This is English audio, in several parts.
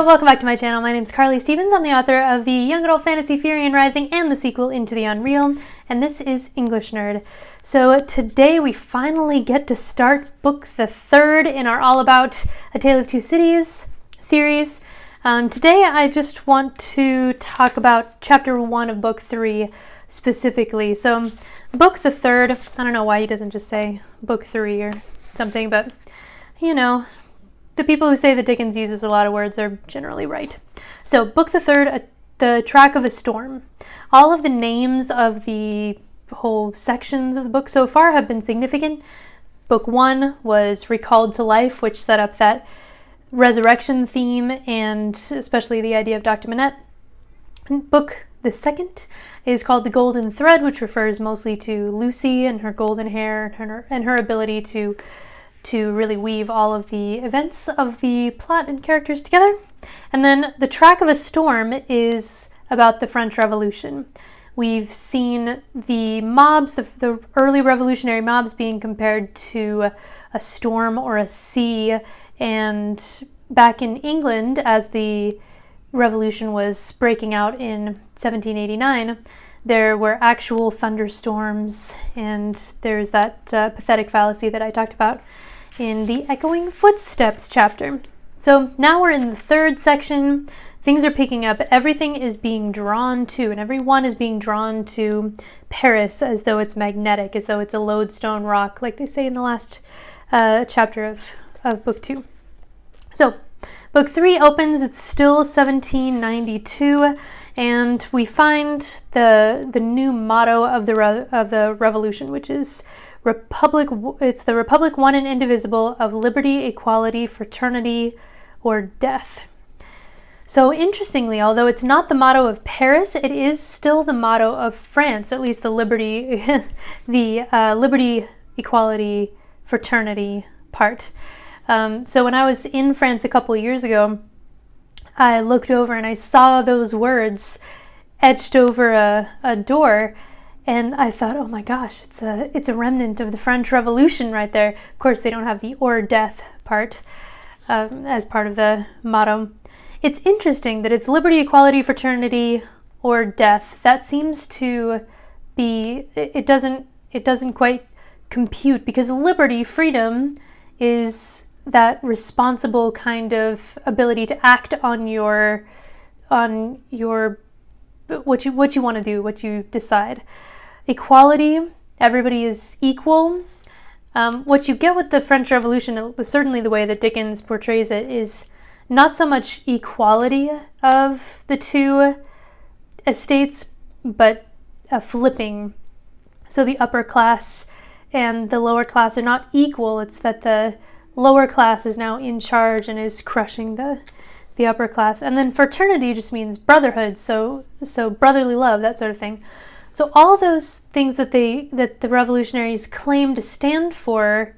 Hello, welcome back to my channel. My name is Carly Stevens. I'm the author of the young adult fantasy Firian Rising and the sequel Into the Unreal, and this is English Nerd. So today we finally get to start book the third in our All About A Tale of Two Cities series. Today I just want to talk about chapter 1 of book 3 specifically. So book the third, I don't know why he doesn't just say book 3 or something, but you know, the people who say that Dickens uses a lot of words are generally right. So, book the third, The Track of a Storm. All of the names of the whole sections of the book so far have been significant. Book 1 was Recalled to Life, which set up that resurrection theme and especially the idea of Dr. Manette. Book the second is called The Golden Thread, which refers mostly to Lucy and her golden hair and her ability to really weave all of the events of the plot and characters together. And then The Track of a Storm is about the French Revolution. We've seen the mobs, the early revolutionary mobs, being compared to a storm or a sea. And back in England, as the revolution was breaking out in 1789, there were actual thunderstorms, and there's that pathetic fallacy that I talked about in the Echoing Footsteps chapter. So now we're in the third section. Things are picking up. Everything is being drawn to, and everyone is being drawn to Paris as though it's magnetic, as though it's a lodestone rock, like they say in the last chapter of book 2. So book 3 opens. It's still 1792, and we find the new motto of the revolution, which is Republic. It's the Republic, one and indivisible, of liberty, equality, fraternity, or death. So interestingly, although it's not the motto of Paris, it is still the motto of France, at least the liberty, liberty, equality, fraternity part. So when I was in France a couple of years ago, I looked over and I saw those words etched over a door. And I thought, oh my gosh, it's a remnant of the French Revolution right there. Of course, they don't have the or death part as part of the motto. It's interesting that it's liberty, equality, fraternity, or death. That seems to be, it doesn't quite compute, because liberty, freedom, is that responsible kind of ability to act on your what you want to do, what you decide. Equality, everybody is equal. What you get with the French Revolution, certainly the way that Dickens portrays it, is not so much equality of the two estates, but a flipping. So the upper class and the lower class are not equal. It's that the lower class is now in charge and is crushing the upper class. And then fraternity just means brotherhood, so brotherly love, that sort of thing. So all those things that the revolutionaries claim to stand for,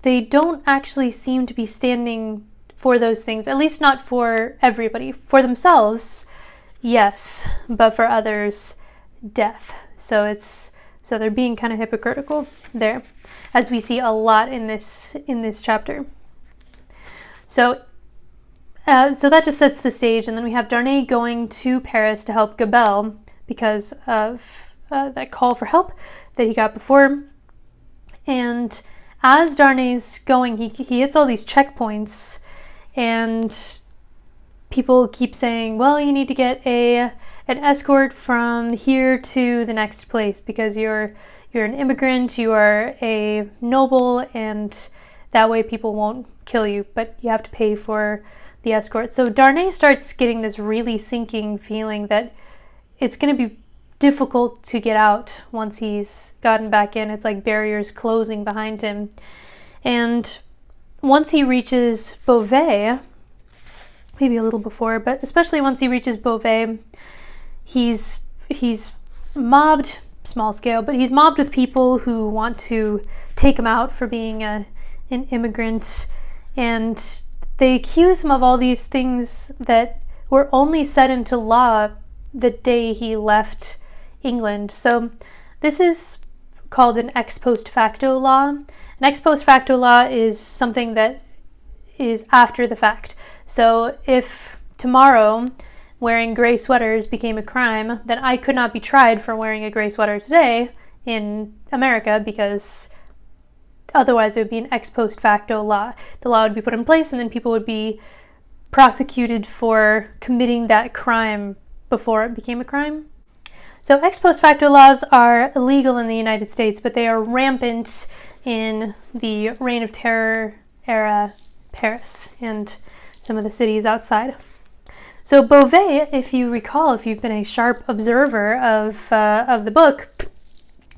they don't actually seem to be standing for those things, at least not for everybody. For themselves, yes, but for others, death. So they're being kind of hypocritical there, as we see a lot in this chapter. So that just sets the stage, and then we have Darnay going to Paris to help Gabelle, because of that call for help that he got before. And as Darnay's going, he hits all these checkpoints, and people keep saying, well, you need to get an escort from here to the next place because you're an immigrant, you are a noble, and that way people won't kill you, but you have to pay for the escort. So Darnay starts getting this really sinking feeling that it's going to be difficult to get out once he's gotten back in. It's like barriers closing behind him. And once he reaches Beauvais, maybe a little before, but especially once he reaches Beauvais, he's mobbed, small scale, but he's mobbed with people who want to take him out for being an immigrant. And they accuse him of all these things that were only set into law the day he left England. So this is called an ex post facto law. An ex post facto law is something that is after the fact. So if tomorrow wearing gray sweaters became a crime, then I could not be tried for wearing a gray sweater today in America, because otherwise it would be an ex post facto law. The law would be put in place and then people would be prosecuted for committing that crime before it became a crime. So ex post facto laws are illegal in the United States, but they are rampant in the Reign of Terror era Paris and some of the cities outside. So Beauvais, if you recall, if you've been a sharp observer of the book,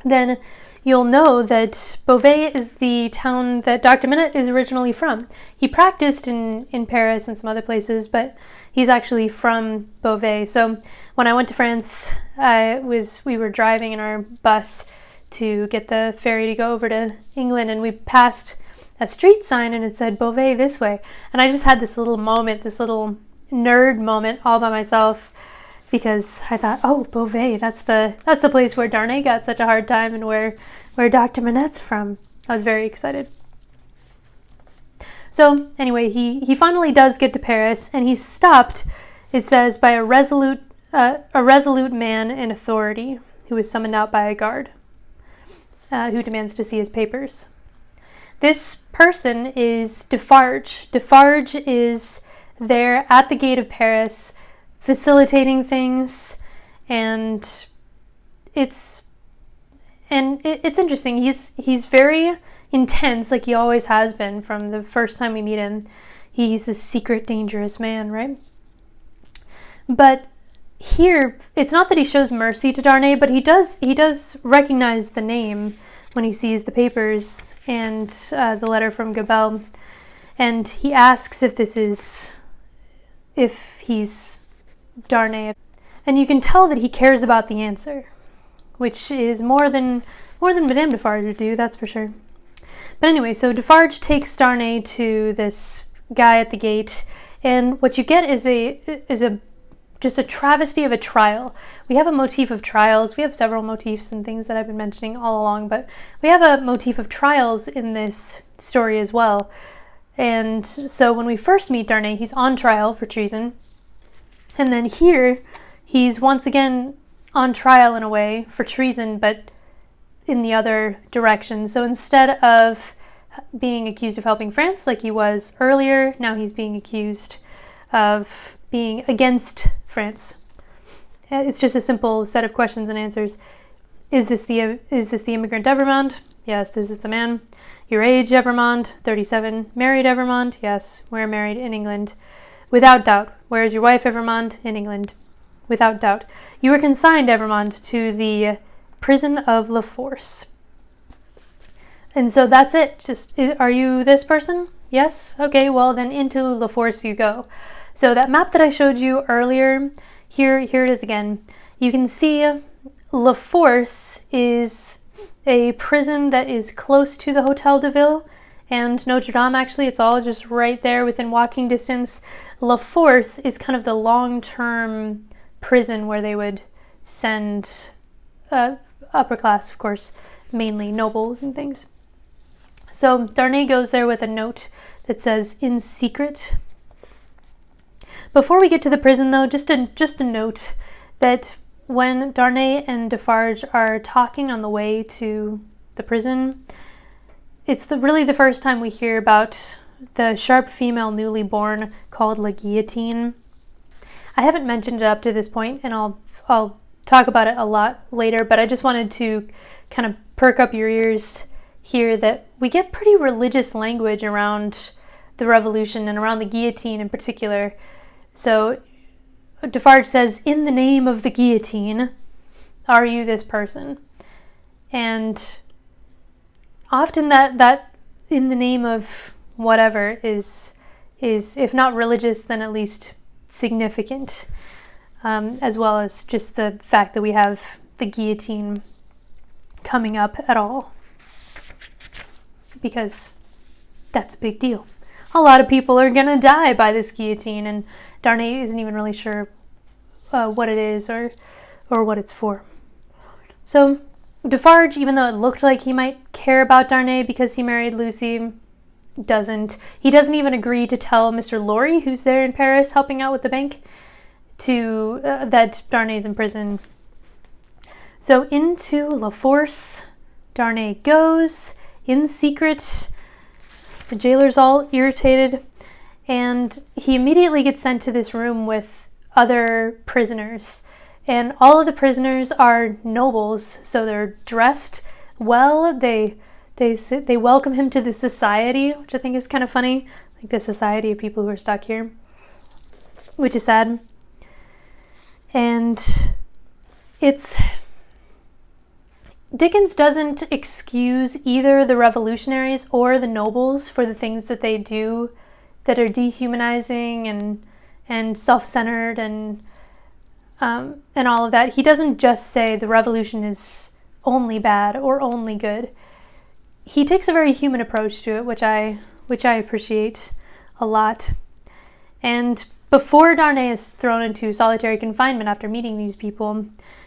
then you'll know that Beauvais is the town that Dr. Minute is originally from. He practiced in Paris and some other places, but he's actually from Beauvais. So when I went to France, we were driving in our bus to get the ferry to go over to England, and we passed a street sign and it said Beauvais this way. And I just had this little moment, this little nerd moment all by myself, because I thought, oh, Beauvais, that's the place where Darnay got such a hard time and where Dr. Minette's from. I was very excited. So anyway, he finally does get to Paris, and he's stopped, it says, by a resolute man in authority who is summoned out by a guard who demands to see his papers. This person is Defarge. Defarge is there at the gate of Paris, facilitating things, and it's interesting. He's very intense, like he always has been from the first time we meet him. He's a secret, dangerous man, right? But here, it's not that he shows mercy to Darnay, but he does recognize the name when he sees the papers and the letter from Gabelle, and he asks if he's Darnay, and you can tell that he cares about the answer, which is more than Madame Defarge would do, that's for sure. But anyway, so Defarge takes Darnay to this guy at the gate, and what you get is just a travesty of a trial. We have a motif of trials. We have several motifs and things that I've been mentioning all along, but we have a motif of trials in this story as well. And so when we first meet Darnay, he's on trial for treason. And then here, he's once again on trial in a way for treason, but in the other direction. So instead of being accused of helping France like he was earlier, now he's being accused of being against France. It's just a simple set of questions and answers. Is this the immigrant Evermond? Yes, this is the man. Your age, Evermond? 37. Married, Evermond? Yes, we're married in England. Without doubt. Where is your wife, Evermond? In England. Without doubt. You were consigned, Evermond, to the prison of La Force. And so that's it. Just, are you this person? Yes? Okay, well then into La Force you go. So that map that I showed you earlier, here it is again. You can see La Force is a prison that is close to the Hotel de Ville and Notre Dame. Actually, it's all just right there within walking distance. La Force is kind of the long-term prison where they would send upper class, of course, mainly nobles and things. So Darnay goes there with a note that says, in secret. Before we get to the prison, though, just a note that when Darnay and Defarge are talking on the way to the prison, it's really the first time we hear about the sharp female newly born called La Guillotine. I haven't mentioned it up to this point, and I'll talk about it a lot later, but I just wanted to kind of perk up your ears here that we get pretty religious language around the revolution and around the guillotine in particular. So Defarge says, in the name of the guillotine, are you this person? And often that in the name of whatever is if not religious, then at least significant, as well as just the fact that we have the guillotine coming up at all, because that's a big deal. A lot of people are gonna die by this guillotine, and Darnay isn't even really sure what it is or what it's for. So Defarge, even though it looked like he might care about Darnay because he married Lucy, he doesn't even agree to tell Mr. Lorry, who's there in Paris helping out with the bank, that Darnay's in prison. So into La Force Darnay goes in secret. The jailer's all irritated, and he immediately gets sent to this room with other prisoners. And all of the prisoners are nobles, so they're dressed well. They welcome him to the society, which I think is kind of funny, like the society of people who are stuck here, which is sad. And Dickens doesn't excuse either the revolutionaries or the nobles for the things that they do that are dehumanizing and self-centered and all of that. He doesn't just say the revolution is only bad or only good. He takes a very human approach to it, which I appreciate a lot. And before Darnay is thrown into solitary confinement after meeting these people,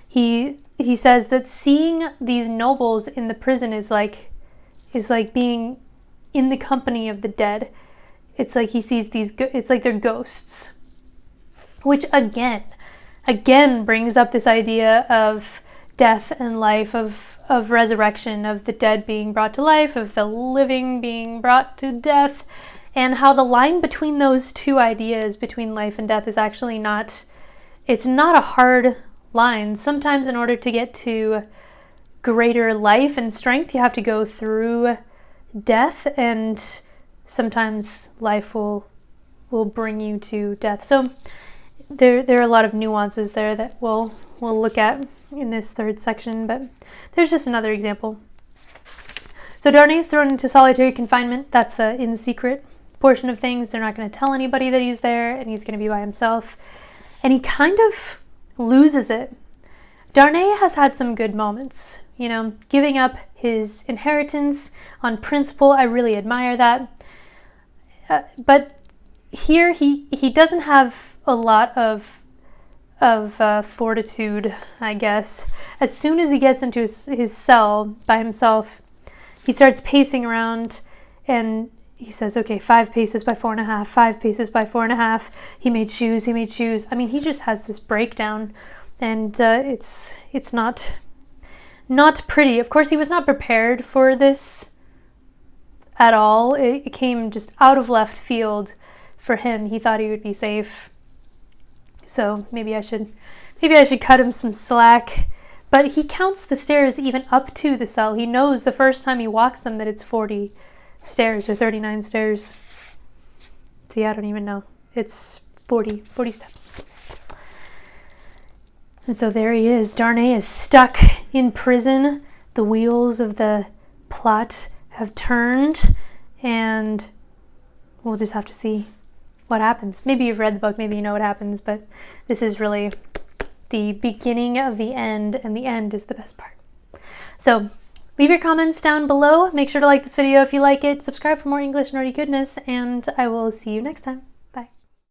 he says that seeing these nobles in the prison is like being in the company of the dead. It's like he sees it's like they're ghosts, which again brings up this idea of death and life, of resurrection, of the dead being brought to life, of the living being brought to death, and how the line between those two ideas, between life and death, is actually not a hard line. Sometimes in order to get to greater life and strength, you have to go through death, and sometimes life will bring you to death. So there are a lot of nuances there that we'll look at in this third section, but there's just another example. So Darnay is thrown into solitary confinement. That's the in secret portion of things. They're not going to tell anybody that he's there, and he's going to be by himself. And he kind of loses it. Darnay has had some good moments, giving up his inheritance on principle. I really admire that. But here he doesn't have a lot of fortitude, I guess. As soon as he gets into his cell by himself, he starts pacing around, and he says, okay, 5 paces by 4.5, 5 paces by 4.5. He made shoes. I mean, he just has this breakdown, and it's not pretty. Of course, he was not prepared for this at all. It came just out of left field for him. He thought he would be safe. So maybe I should cut him some slack. But he counts the stairs even up to the cell. He knows the first time he walks them that it's 40 stairs or 39 stairs. See, I don't even know. It's 40 steps. And so there he is. Darnay is stuck in prison. The wheels of the plot have turned, and we'll just have to see what happens. Maybe you've read the book, maybe you know what happens, but this is really the beginning of the end, and the end is the best part. So leave your comments down below. Make sure to like this video if you like it. Subscribe for more English nerdy goodness, and I will see you next time.